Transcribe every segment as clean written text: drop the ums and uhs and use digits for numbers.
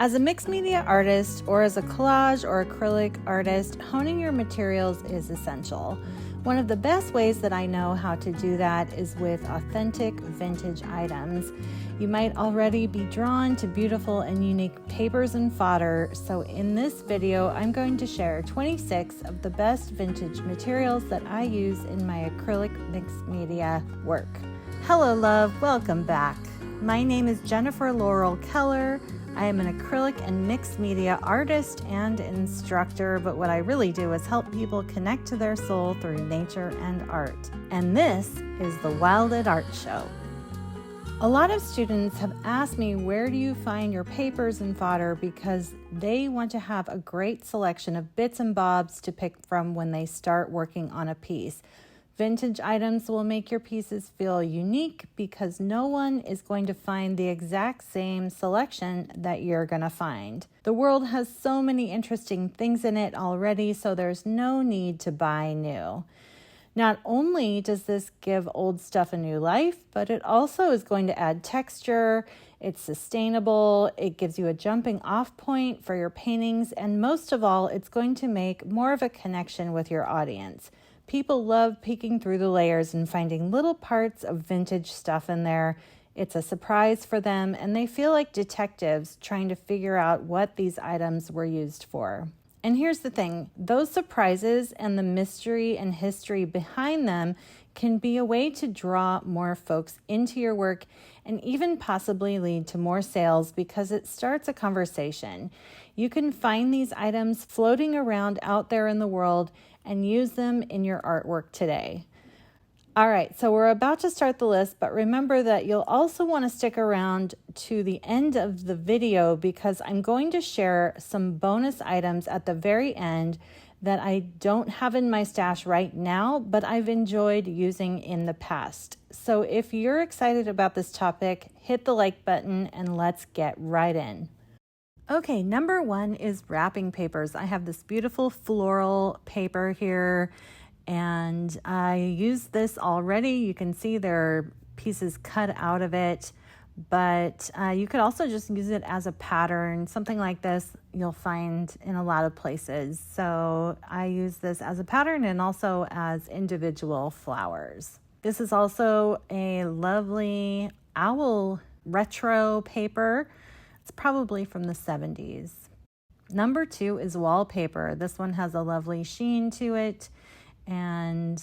As a mixed media artist or as a collage or acrylic artist, honing your materials is essential. One of the best ways that I know how to do that is with authentic vintage items. You might already be drawn to beautiful and unique papers and fodder, so in this video I'm going to share 26 of the best vintage materials that I use in my acrylic mixed media work. Hello love, welcome back. My name is Jennifer Laurel Keller. I am an acrylic and mixed media artist and instructor, but what I really do is help people connect to their soul through nature and art. And this is the Wilded Art Show. A lot of students have asked me, where do you find your papers and fodder, because they want to have a great selection of bits and bobs to pick from when they start working on a piece. Vintage items will make your pieces feel unique because no one is going to find the exact same selection that you're going to find. The world has so many interesting things in it already, so there's no need to buy new. Not only does this give old stuff a new life, but it also is going to add texture. It's sustainable, it gives you a jumping off point for your paintings, and most of all, it's going to make more of a connection with your audience. People love peeking through the layers and finding little parts of vintage stuff in there. It's a surprise for them, and they feel like detectives trying to figure out what these items were used for. And here's the thing, those surprises and the mystery and history behind them can be a way to draw more folks into your work and even possibly lead to more sales because it starts a conversation. You can find these items floating around out there in the world and use them in your artwork today. All right, so we're about to start the list, but remember that you'll also want to stick around to the end of the video because I'm going to share some bonus items at the very end that I don't have in my stash right now, but I've enjoyed using in the past. So if you're excited about this topic, hit the like button and let's get right in. Okay, number one is wrapping papers. I have this beautiful floral paper here, and I used this already. You can see there are pieces cut out of it, but you could also just use it as a pattern. Something like this you'll find in a lot of places. So I use this as a pattern and also as individual flowers. This is also a lovely owl retro paper. It's probably from the 70s. Number two is wallpaper. This one has a lovely sheen to it, and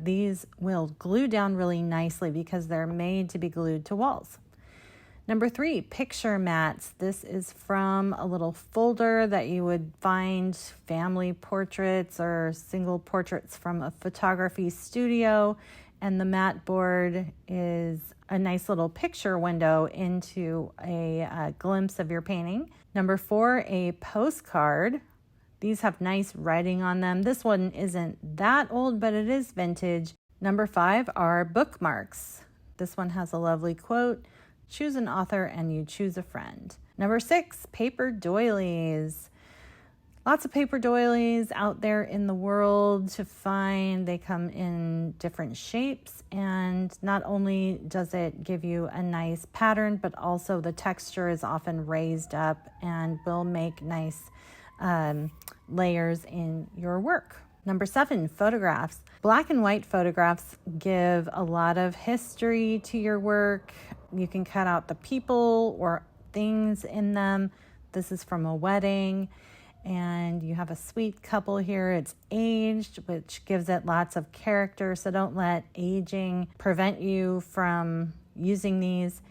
these will glue down really nicely because they're made to be glued to walls. Number three, picture mats. This is from a little folder that you would find family portraits or single portraits from a photography studio, and the mat board is a nice little picture window into a glimpse of your painting. Number four, a postcard. These have nice writing on them. This one isn't that old, but it is vintage. Number five are bookmarks. This one has a lovely quote, choose an author and you choose a friend. Number six, paper doilies. Lots of paper doilies out there in the world to find. They come in different shapes, and not only does it give you a nice pattern, but also the texture is often raised up and will make nice layers in your work. Number seven, photographs. Black and white photographs give a lot of history to your work. You can cut out the people or things in them. This is from a wedding. And you have a sweet couple here. It's aged, which gives it lots of character. So don't let aging prevent you from using these.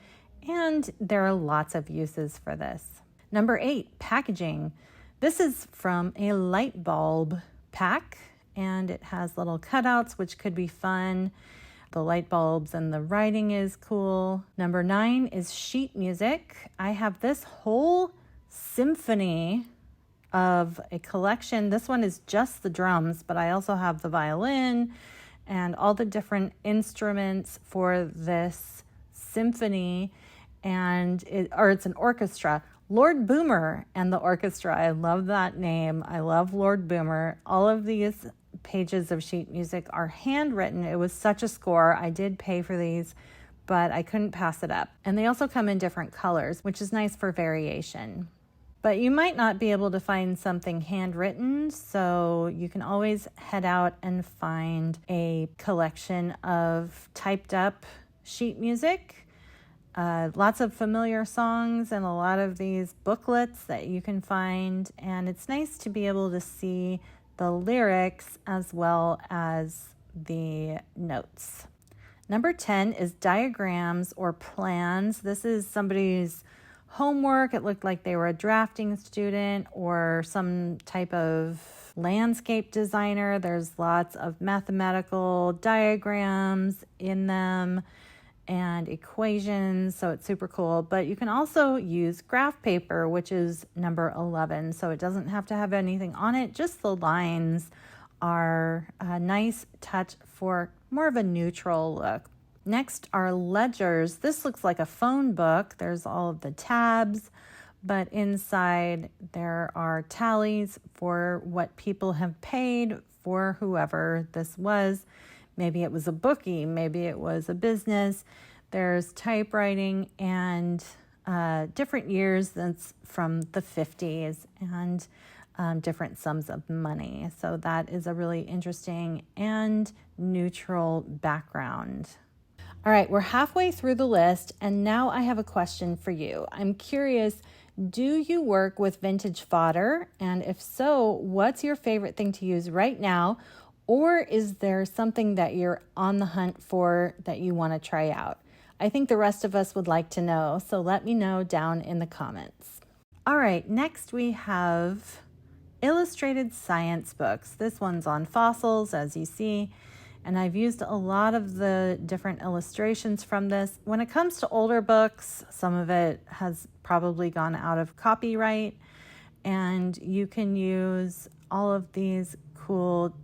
And there are lots of uses for this. Number eight, packaging. This is from a light bulb pack, and it has little cutouts, which could be fun. The light bulbs and the writing is cool. Number nine is sheet music. I have this whole symphony of a collection. This one is just the drums, but I also have the violin and all the different instruments for this symphony, and it's an orchestra. Lord Boomer and the orchestra. I love that name. I love Lord Boomer. All of these pages of sheet music are handwritten. It was such a score. I did pay for these, but I couldn't pass it up. And they also come in different colors, which is nice for variation. But you might not be able to find something handwritten, so you can always head out and find a collection of typed up sheet music. Lots of familiar songs and a lot of these booklets that you can find. And it's nice to be able to see the lyrics as well as the notes. Number 10 is diagrams or plans. This is somebody's homework. It looked like they were a drafting student or some type of landscape designer. There's lots of mathematical diagrams in them and equations, so it's super cool. But you can also use graph paper, which is number 11. So it doesn't have to have anything on it, just the lines are a nice touch for more of a neutral look. Next are ledgers. This looks like a phone book. There's all of the tabs, but inside there are tallies for what people have paid for whoever this was. Maybe it was a bookie, maybe it was a business. There's typewriting and different years that's from the 50s and different sums of money. So that is a really interesting and neutral background. All right, we're halfway through the list, and now I have a question for you. I'm curious, do you work with vintage fodder? And if so, what's your favorite thing to use right now? Or is there something that you're on the hunt for that you want to try out? I think the rest of us would like to know, so let me know down in the comments. All right, next we have illustrated science books. This one's on fossils, as you see. And I've used a lot of the different illustrations from this. When it comes to older books, some of it has probably gone out of copyright, and you can use all of these cool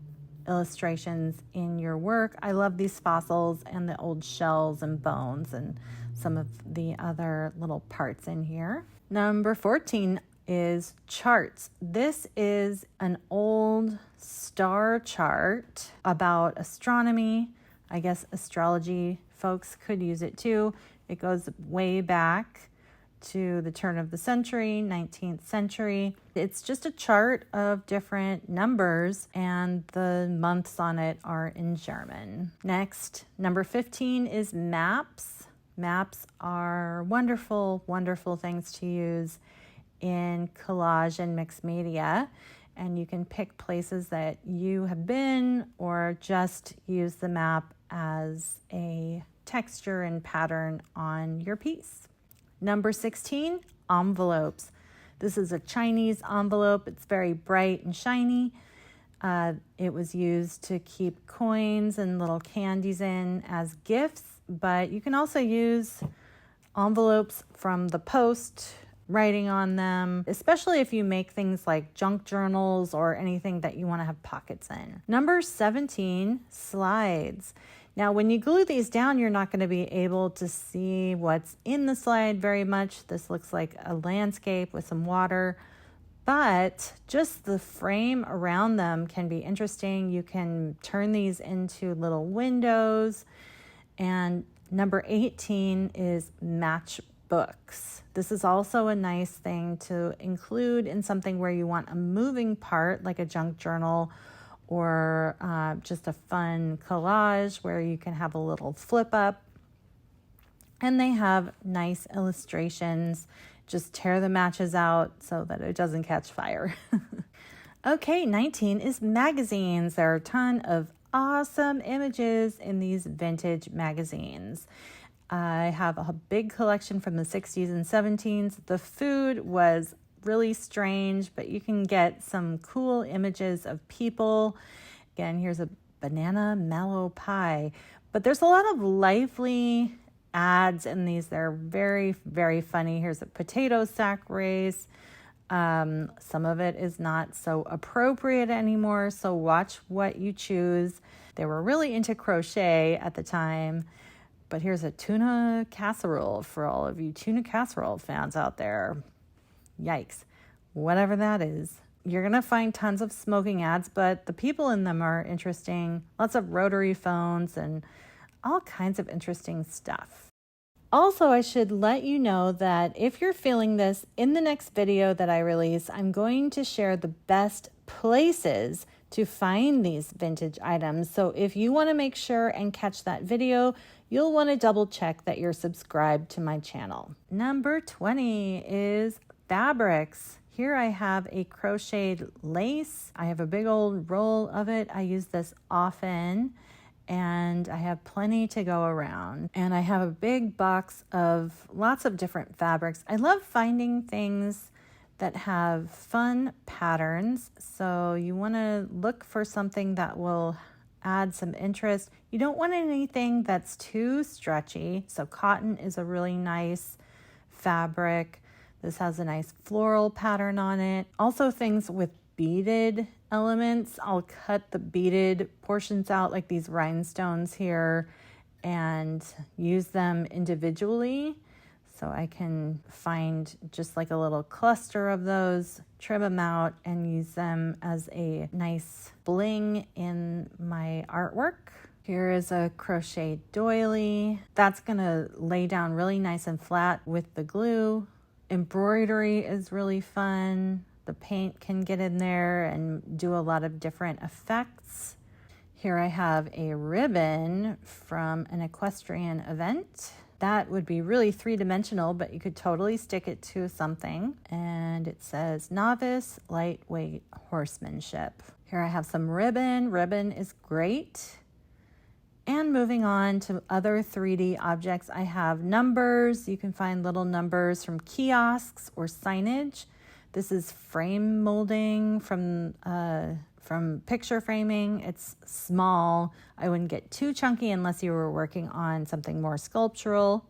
illustrations in your work. I love these fossils and the old shells and bones and some of the other little parts in here. Number 14 is charts. This is an old star chart about astronomy. I guess astrology folks could use it too. It goes way back to the turn of the century, 19th century. It's just a chart of different numbers, and the months on it are in German. Next, number 15 is maps. Maps are wonderful, wonderful things to use in collage and mixed media, and you can pick places that you have been or just use the map as a texture and pattern on your piece. Number 16, envelopes. This is a Chinese envelope. It's very bright and shiny. It was used to keep coins and little candies in as gifts, but you can also use envelopes from the post, writing on them, especially if you make things like junk journals or anything that you want to have pockets in. Number 17, slides. Now, when you glue these down, you're not going to be able to see what's in the slide very much. This looks like a landscape with some water, but just the frame around them can be interesting. You can turn these into little windows. And number 18 is matchbooks. This is also a nice thing to include in something where you want a moving part, like a junk journal, or just a fun collage where you can have a little flip up. And they have nice illustrations. Just tear the matches out so that it doesn't catch fire. Okay, 19 is magazines. There are a ton of awesome images in these vintage magazines. I have a big collection from the 60s and 70s. The food was really strange, but you can get some cool images of people. Again, here's a banana mallow pie. But there's a lot of lively ads in these. They're very, very funny. Here's a potato sack race. Some of it is not so appropriate anymore, so watch what you choose. They were really into crochet at the time. But here's a tuna casserole for all of you tuna casserole fans out there. Yikes. Whatever that is. You're going to find tons of smoking ads, but the people in them are interesting. Lots of rotary phones and all kinds of interesting stuff. Also, I should let you know that if you're feeling this, in the next video that I release, I'm going to share the best places to find these vintage items. So if you want to make sure and catch that video, you'll want to double check that you're subscribed to my channel. Number 20 is fabrics. Here I have a crocheted lace. I have a big old roll of it. I use this often, and I have plenty to go around. And I have a big box of lots of different fabrics. I love finding things that have fun patterns. So you want to look for something that will add some interest. You don't want anything that's too stretchy. So cotton is a really nice fabric. This has a nice floral pattern on it. Also things with beaded elements. I'll cut the beaded portions out like these rhinestones here and use them individually. So I can find just like a little cluster of those, trim them out, and use them as a nice bling in my artwork. Here is a crochet doily. That's gonna lay down really nice and flat with the glue. Embroidery is really fun. The paint can get in there and do a lot of different effects. Here I have a ribbon from an equestrian event. That would be really three-dimensional, but you could totally stick it to something. And it says novice lightweight horsemanship. Here I have some ribbon. Ribbon is great. And moving on to other 3D objects, I have numbers. You can find little numbers from kiosks or signage. This is frame molding from picture framing. It's small. I wouldn't get too chunky unless you were working on something more sculptural.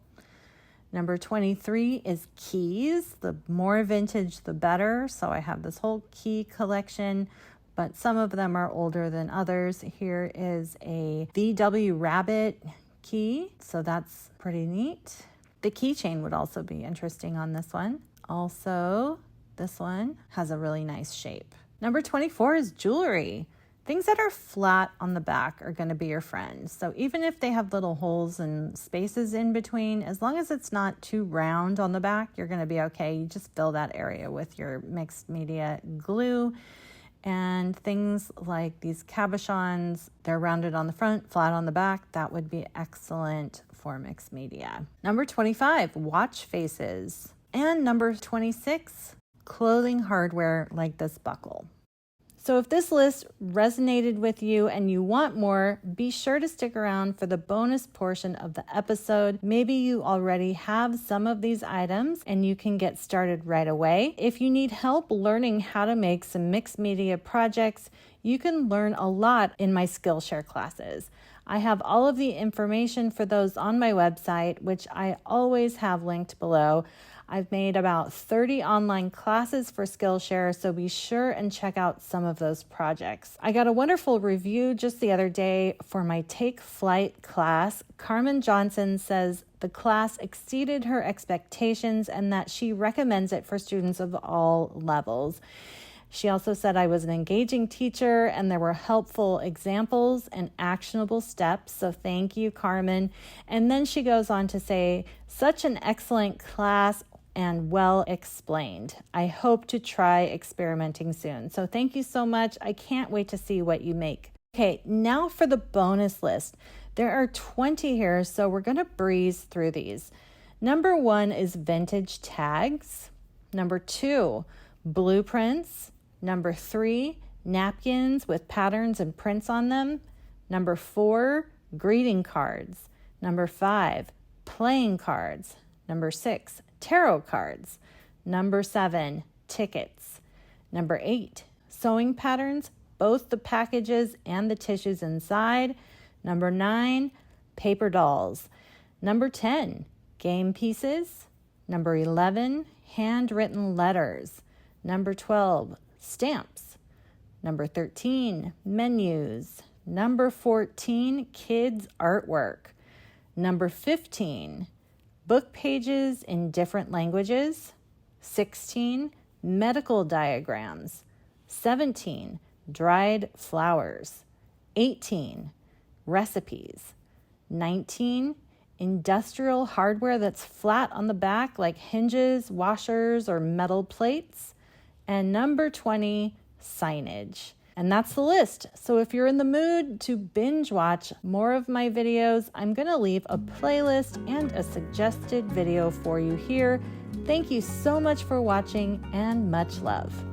Number 23 is keys. The more vintage, the better. So I have this whole key collection, but some of them are older than others. Here is a VW Rabbit key. So that's pretty neat. The keychain would also be interesting on this one. Also, this one has a really nice shape. Number 24 is jewelry. Things that are flat on the back are going to be your friend. So even if they have little holes and spaces in between, as long as it's not too round on the back, you're going to be okay. You just fill that area with your mixed media glue. And things like these cabochons, they're rounded on the front, flat on the back. That would be excellent for mixed media. Number 25, watch faces. And number 26, clothing hardware like this buckle. So if this list resonated with you and you want more, be sure to stick around for the bonus portion of the episode. Maybe you already have some of these items and you can get started right away. If you need help learning how to make some mixed media projects, you can learn a lot in my Skillshare classes. I have all of the information for those on my website, which I always have linked below. I've made about 30 online classes for Skillshare, so be sure and check out some of those projects. I got a wonderful review just the other day for my Take Flight class. Carmen Johnson says the class exceeded her expectations and that she recommends it for students of all levels. She also said I was an engaging teacher and there were helpful examples and actionable steps. So thank you, Carmen. And then she goes on to say, such an excellent class and well explained. I hope to try experimenting soon. So thank you so much. I can't wait to see what you make. Okay, now for the bonus list. There are 20 here, so we're going to breeze through these. Number 1 is vintage tags. Number 2, blueprints. Number 3, napkins with patterns and prints on them. Number 4, greeting cards. Number 5, playing cards. Number 6, tarot cards. Number 7, tickets. Number 8, sewing patterns, both the packages and the tissues inside. Number 9, paper dolls. Number 10, game pieces. Number 11, handwritten letters. Number 12, stamps. Number 13, menus. Number 14, kids' artwork. Number 15, book pages in different languages. 16, medical diagrams. 17, dried flowers. 18, recipes. 19, industrial hardware that's flat on the back, like hinges, washers, or metal plates. And number 20, signage. And that's the list. So if you're in the mood to binge watch more of my videos, I'm going to leave a playlist and a suggested video for you here. Thank you so much for watching, and much love.